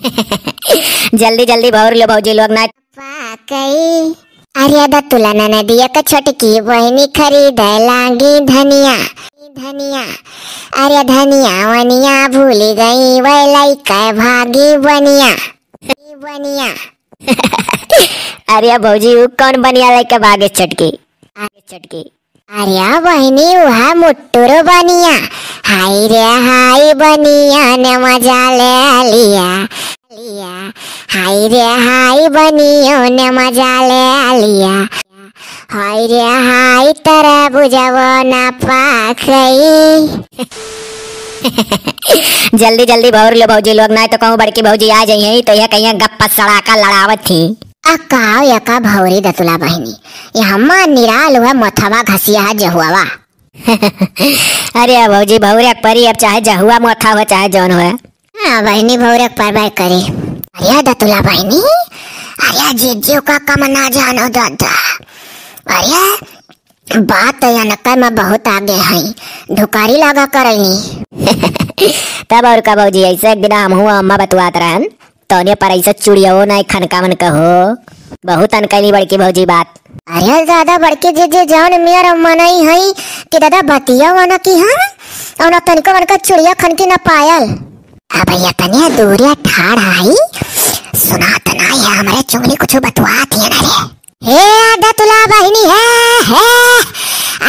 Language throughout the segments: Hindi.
जल्दी जल्दी भौर लो भौजी लोग ना। पाकई अरे दतुला नदिया का छोटकी बहनी खरीद लागी धनिया धनिया। अरे धनिया वनिया भूल गई वैलाई कै भागी बनिया बनिया। अरे भौजी वो कौन बनिया लेके भागे छटकी आगे छटकी। अरे बहनी वह मुट्टुर बनिया। हाय रे हाय बनिया ने मजा ले लिया लिया। हाय रे हाय बनियो ने मजा ले लिया। हाय रे हाय तरह बुझावो ना पाखई। जल्दी जल्दी भौर लो भौजी लोग ना तो कहूँ बड़की भौजी आ जाइए तो यह कहीं गप्पा सड़ाका लड़ावत थी। अकाव यका भौरी दतुला बहनी यहाँ निराल हुआ मथवा घसिया जहुआ। अरे भौजी भौरे परी अब चाहे जहुआ मोथा हो चाहे जौन हो। हाँ बहनी भौरे पर बाय करे। अरे दतुला बहनी अरे जीजू का कम ना जानो दादा। अरे बात नक्कर में बहुत आगे है धुकारी लगा करनी। तब और का भौजी ऐसे एक दिन हम हुआ अम्मा बतवात रहन तो पर ऐसा चुड़िया नहीं खनका मन कहो बहुत अनकैली बड़की भौजी बात। अरे दादा बड़के जीजे जान मेरा मनई है कि दादा बतिया वाना की हम और तनिको मन का चुड़िया खनकी ना पायल। अब ये तनिया दूरिया ठाड़ आई सुना तना है हमारे चुंगली कुछ बतवात है ना रे। हे दतुला बहनी है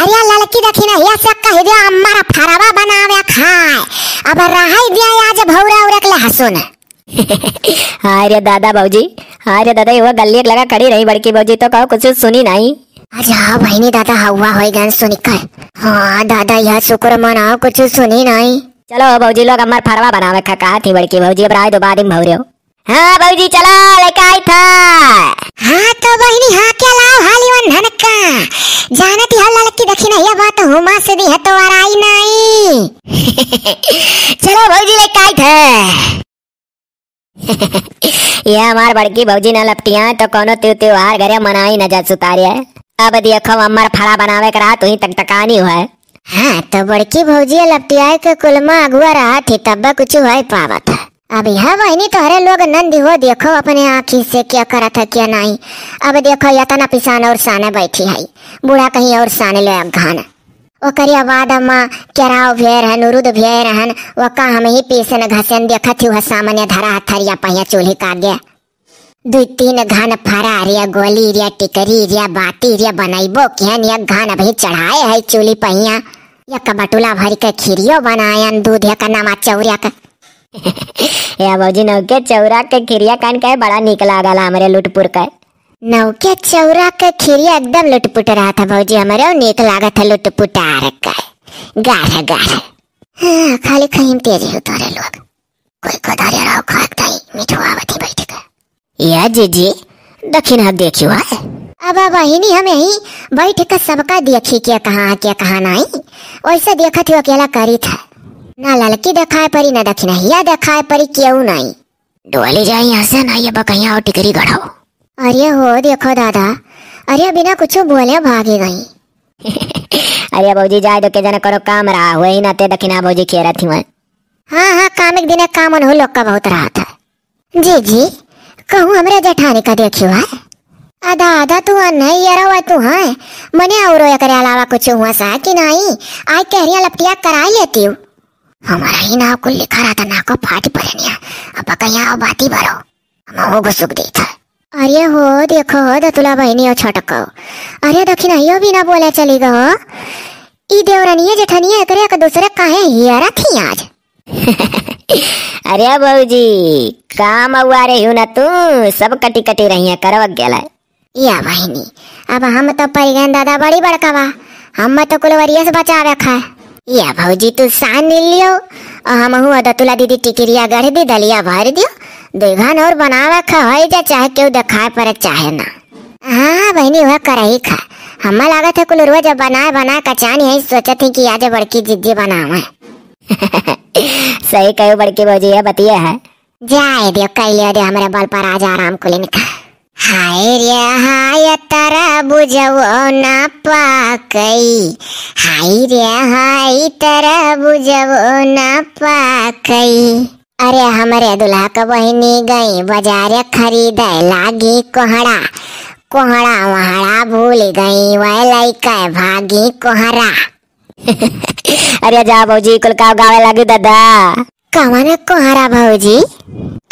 अरे लड़की देखी ना ये सब कह दिया हमारा फरावा बनावे खाए अब रहाई दिया आज भौरा उरक ले हसुन। अरे दादा भौजी अरे दादा वो गली लगा खड़ी रही बड़की भौजी तो कहो कुछ सुनी नहीं। अच्छा बहनी दादा हवा हो गन सुनी कर। हाँ दादा यह शुक्र मनाओ कुछ सुनी नहीं। चलो भौजी लोग हमार फरवा बनावे खा थी बड़की भौजी अब राय दो बाद में भौरे। हाँ भौजी चलो लेके आई था। हाँ तो बहनी हाँ क्या लाओ हाली वन का जानती है लड़की देखी ना ये बात हुमा से दी है तो आई नहीं। चलो भौजी लेके आई थे। ये हमार बड़की भौजी न लपटिया तो कोनो त्योहार घरे मनाई न जा सुतारी है। अब देखो हमार फड़ा बनावे करा तो ही तक टकानी हुआ है। हाँ तो बड़की भौजी लपटिया के कुलमा अगुआ रहा थी तब कुछ हुआ पावत है। अब यह बहनी तो हरे लोग नंदी हो देखो अपने आँखी से क्या करा था क्या नहीं। अब देखो यतना पिसान और साने बैठी है बूढ़ा कहीं और साने ले घान वो करिया बाद अम्मा केराव भेर है नुरुद भेर है वो का हम ही पीसन घसन देखा थी वह सामान्य धरा हथरिया पहिया चूल्ही का गया दो तीन घान फरा रिया गोली रिया टिकरी रिया बाती रिया बनाइबो केहन या घान अभी चढ़ाए है चूल्ही पहिया या कबटुला भर के खीरियो बनायन दूध या का नामा चौरिया का। या भौजी नौके चौरा के खीरिया कान के बड़ा निक लागल हमारे लुटपुर का। नौके चौरा के खीरिया एकदम लुटपुट रहा था भौजी हमारे नीक लागत है लुटपुटार का गाढ़ा गाढ़ा। हाँ, खाली कहीं तेजी उतारे लोग कोई कदारे रहो खाकता ही मिठुआ बती बैठ का। या जीजी दक्षिण हाथ देखियो है। अब बहिनी हम यही बैठ कर सबका देखी क्या कहा नहीं वैसे देखा थी अकेला करी था ना लड़की दिखाए परी ना दक्षिणा या दिखाए परी क्यों नहीं डोली जाए यहाँ से ना ये बकैया और टिकरी गढ़ाओ। अरे हो देखो दादा अरे बिना कुछ बोले भागी गई। अरे भौजी जाए तो के जना करो काम रहा हुए ही नाते दक्षिणा भौजी खेरा थी मैं। हाँ काम एक दिन काम हो लोग का बहुत रहा था। जी कहूँ हमरे जेठानी का देखियो है आधा आधा तू नहीं ये रहा तू है मने और करे अलावा कुछ हुआ सा कि नहीं आज कहरिया लपटिया करा लेती हूँ हमारा ही नाव को लिखा रहा था ना को फाट पड़निया अब कहीं बाती भरो हम वो सुख दी था। अरे हो देखो हो दतुला बहनी और छटको अरे दक्षिणा यो भी ना बोले चली गो ई देवरानी जेठानी एकरे एक दूसरे काहे हियरा थी आज। अरे भौजी काम हुआ रे हूं ना तू सब कटी कटी रही है करव गेला या बहनी अब हम तो परिगन दादा बड़ी बड़कावा हम तो कुलवरिया से बचा रखा है। या भौजी तू सान लियो और हम हुआ दतुला दीदी टिकरिया गढ़ दी दलिया भर दियो दुघन और बनावे खाए जा चाहे क्यों दिखाए पर चाहे ना। हाँ बहनी वह कर ही खा हम लागत है कुल रोज बनाए कचानी है सोचत थी कि आज बड़की जिद्दी बनावे। सही कहो बड़की भौजी है बतिया है जाए दियो कैले दे हमारे बल पर आज आराम को लेने का। हाय रे हाय तारा बुझवो ना पाकई हाय रे हाय तारा बुझवो ना पाकई। अरे हमरे दुल्हा का बहिनी गई बाजार खरीदे लागी कोहड़ा कोहड़ा वहड़ा भूल गई वह लइका भागी कोहरा। अरे जा भौजी कुल का गावे लगी दादा। कवन कोहरा भौजी?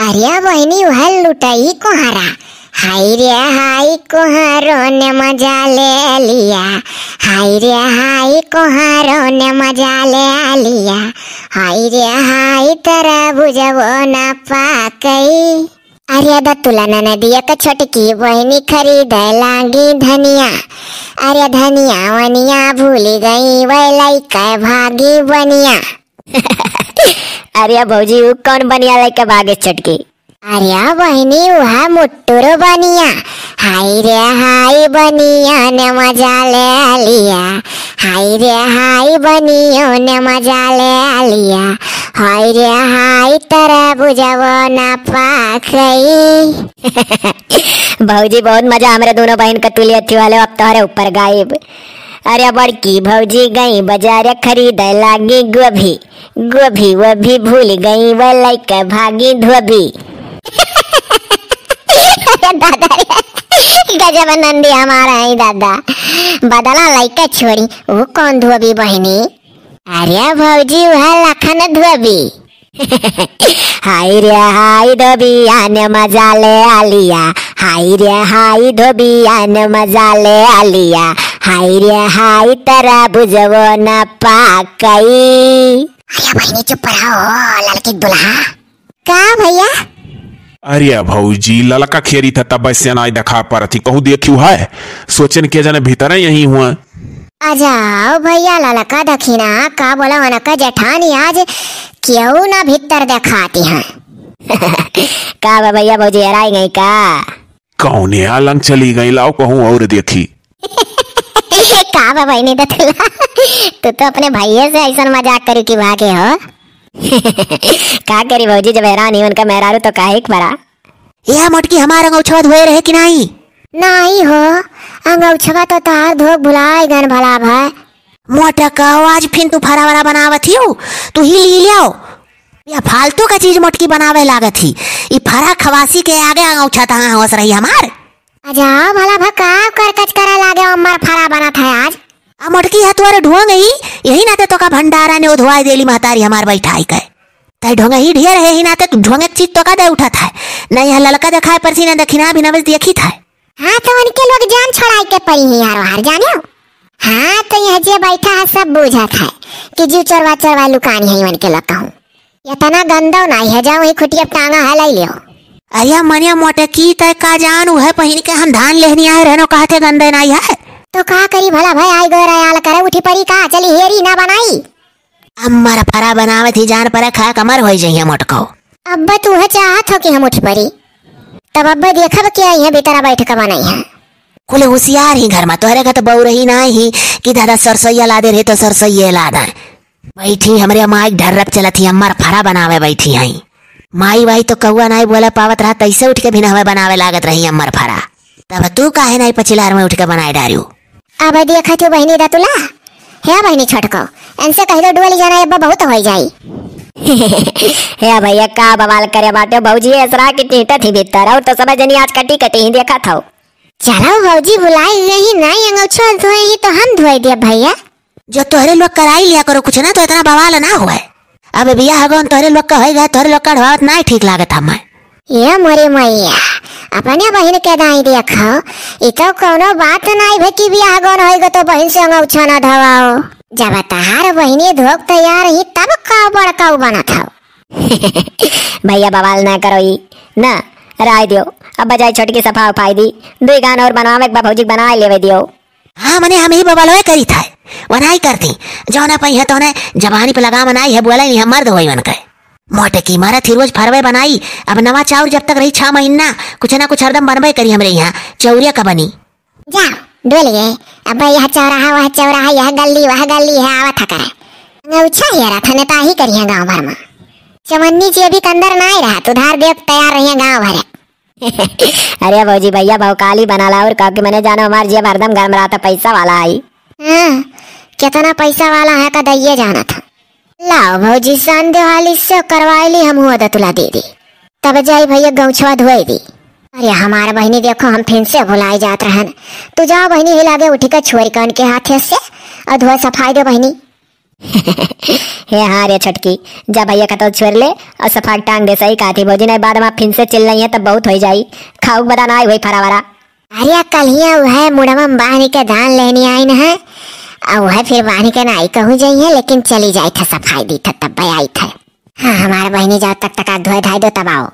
अरे बहिनी वह लुटई कोहरा। हाय रे हाय कोहरों ने मजा ले लिया। हाय रे हाय कोहरों ने मजा ले लिया। हाय रे हाय तरबूज वो ना पाकई। अरे दतुला नदिया का छोटकी बहिनी खरीद लागी धनिया। अरे धनिया वनिया भूल गई वह लइका भागी बनिया। अरे भौजी वो कौन बनिया लइका भागे छोटकी? अरे बहिनी वह मुट्टुर बनिया। हाय रे हाय बनिया ने मजा ले लिया। हाय रे हाय बनियों ने मजा ले लिया। हाय रे हाय तरबूज वो ना पाकई। भौजी बहुत मजा हमारे दोनों बहन का तुलिया थी वाले अब तुम्हारे ऊपर गायब। अरे बड़की भौजी गई बाजार खरीद लागी गोभी गोभी वो भी भूल गई वह लइका भागी धोबी। दादा गजब नंदी हमारा है दादा। बदला लइका छोड़ी वो कौन धोबी बहिनी? अरे भौजी वह लखन धोबी। हाय रे हाय धोबी आने मजा ले लिया। हाय रे हाय धोबी आने मजा ले लिया। हाय रे हाय तरबूज वो ना पाकई। अरे बहिनी चुप रहो लड़की दुल्हा। का भैया? अरे भौजी ललका खेरी था तब से ना देखा पर थी कहूँ देखियो है सोचन के जने भीतर यही हुआ। अजाओ भैया ललका दखिना का बोला वनका जेठानी आज क्यों ना भीतर दिखाती हैं। का भैया भौजी हराई गई का? कौन है अलंग चली गई लाओ कहूँ और देखी। का बहिनी दतुला तू तो अपने भैया से ऐसा मजाक करी कि भागे हो। का करी भौजी जब हैरान ही उनका मेहरारू तो काहे बड़ा। यह मोटकी हमारा अंगूछवा धोए रहे कि नहीं? नहीं हो अंगूछवा तो तार धोक भुलाए गन भला भाई। मोटा कहो आज फिर तू फरा वरा बनावत ही हो तू ही ली लियो। या फालतू का चीज मोटकी बनावे लागत ही ई फरा खवासी के आगे अंगूछा तहां होस रही हमार। अजा भला भका कर कच करा लागे अम्मर फरा बना था आज। आ मोटकी है तुम्हारे ढोंग ही यही नाते तो का भंडारा ने उधवाई देली महतारी हमार बैठाई के तय ढोंग ही ढेर है ही नाते तू ढोंग चीज तो का दे उठा था नहीं ललका दिखाए पर सी ना दखिना भी नवस देखी था। हां तो उनके लोग जान छड़ाई के परी ही यार हार जाने। हां तो यह जे बैठा है सब बुझा था कि जीव चरवा लुकानी है उनके लोग कहूं ये तना गंदा नहीं है जाओ ही खुटिया टांगा है ले लियो। अरे मनिया मोटे की तय का जान है पहिन के हम धान लेहनी आए रहनो कहते गंदे नहीं है तो का करी भला भाई आई गए आल करे उठी परी का चली हेरी ना बनाई। अम्मर फरा बनावे थी जान पर खा कमर होई जइया मोटको। अब्बा तू है चाहत हो कि हम उठ परी तब अब्बा देखब क्या है बेतरा बैठ के बनाई है। कुल होशियार ही घर में तोहरे का तो बहु रही ना ही कि दादा सरसोईया ला दे रहे तो सरसोईया ला दे बैठी हमरे माई ढर्रक चलत ही अम्मर फरा बनावे बैठी है माई भाई तो कौआ नहीं बोला पावत रहा तैसे उठ के भी ना बनावे लागत रही अम्मर फरा तब तू काहे नहीं पचिलार में उठ के बनाए डारियो। अब देखा तू बहनी दतुला है बहनी छोटको इनसे कह दो डुअली जाना अब्बा बहुत हो जाई। हे भैया का बवाल करे बाटे भौजी ऐसरा की टीटा थी भीतर और तो समझ नहीं आज कटी कटी ही देखा था। चलो भौजी बुलाई यही नहीं अंगूछा धोए ही तो हम धोए दिया भैया जो तोहरे लोग कराई लिया करो कुछ ना तो इतना बवाल ना हुआ। अब बिया हगन तोहरे लोग का होएगा तोहरे लोग का ढवात नहीं ठीक लागत हमें। ये मोरे मैया अपने बहन के दाई देखो इतो कोनो बात नहीं भे कि बिया हगन होएगा तो बहन से अंगूछा ना धवाओ जब तहार बहनी धोक तैयार ही तब का बड़का बना था। भैया बवाल ना करो ही ना राय दियो अब बजाय छोटकी सफा उठाई दी दुई गान और बनवावे एक भौजी बना लेवे दियो। हाँ मने हम ही बवाल करी था वनाई करती जो ना पई है तो ने जवानी पे लगा मनाई है बोला नहीं हम मर्द होई मन के मोटे की मारा थी रोज फरवे बनाई अब नवा चाउर जब तक रही 6 महीना कुछ ना कुछ हरदम बनबे करी हमरे यहाँ चौरिया का बनी जा डोलिए अब यह चौराहा वह चौराहा यह गली वह गली है आवत करे अच्छा ही रहा था ही करी है गाँव भर में चमन्नी जी अभी कंदर ना रहा तो धार देख तैयार रही है गाँव भर। अरे भौजी भैया भौकाली बना ला और काकी मैंने जानो हमार जी हरदम घर में रहा था पैसा वाला आई। कितना पैसा वाला है का दैये जाना था लाओ भौजी सान देवाली से करवाइली हम हुआ तुला दे दी तब जाई भैया गौछवा धोई दी। अरे हमारा बहनी देखो हम फिर से भुलाई जात रहन। तू जाओ बहनी हिला दे उठी का छोरी कन के हाथे से और धोए सफाई दे बहनी। हे हाँ रे छटकी, जा भैया का तो छोड़ ले और सफा टांग दे। सही कहा थी भौजी, नहीं बाद में फिर से चिल रही है तब बहुत हो जाई। खाऊ बदाना आई हुई फरावरा। अरे कलिया वह मुड़वा बाहनी के धान लेनी आई न है और वह फिर बाहनी के नाई कहूँ जाइए लेकिन चली जाई था सफाई दी था तब आई था। हाँ हमारा बहनी जाओ तक तक धोए धाई दो तब आओ।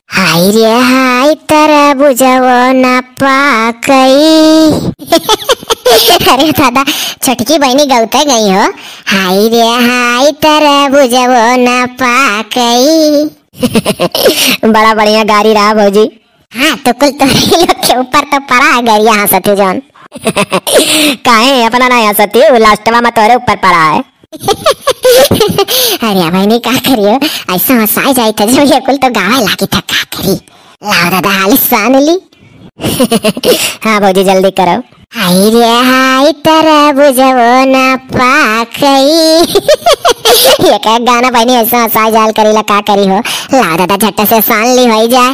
हाय रे हाय तरबुजवो न पाकई। अरे दादा छटकी बहनी गौते गई हो। हाय रे हाय तरबुजवो न पाकई। बड़ा बढ़िया गाड़ी रहा भौजी। हाँ तो कुल तो लोग के ऊपर तो पड़ा है गरिया हंसती जौन। काहे अपना ना हंसती, लास्टवा में तोरे ऊपर पड़ा है। अरे बहनी का करियो ऐसा हंसाई जाए था जब ये कुल तो गावे लागी था का करी। लाओ दादा हाल सान ली। हाँ भौजी जल्दी करो। हाय रे हाय तरबुजवो न पाकई। ये क्या गाना बहनी ऐसा हंसाई जाल करी ला का करी हो। लाओ दादा झट्टा से सान ली हो जाए।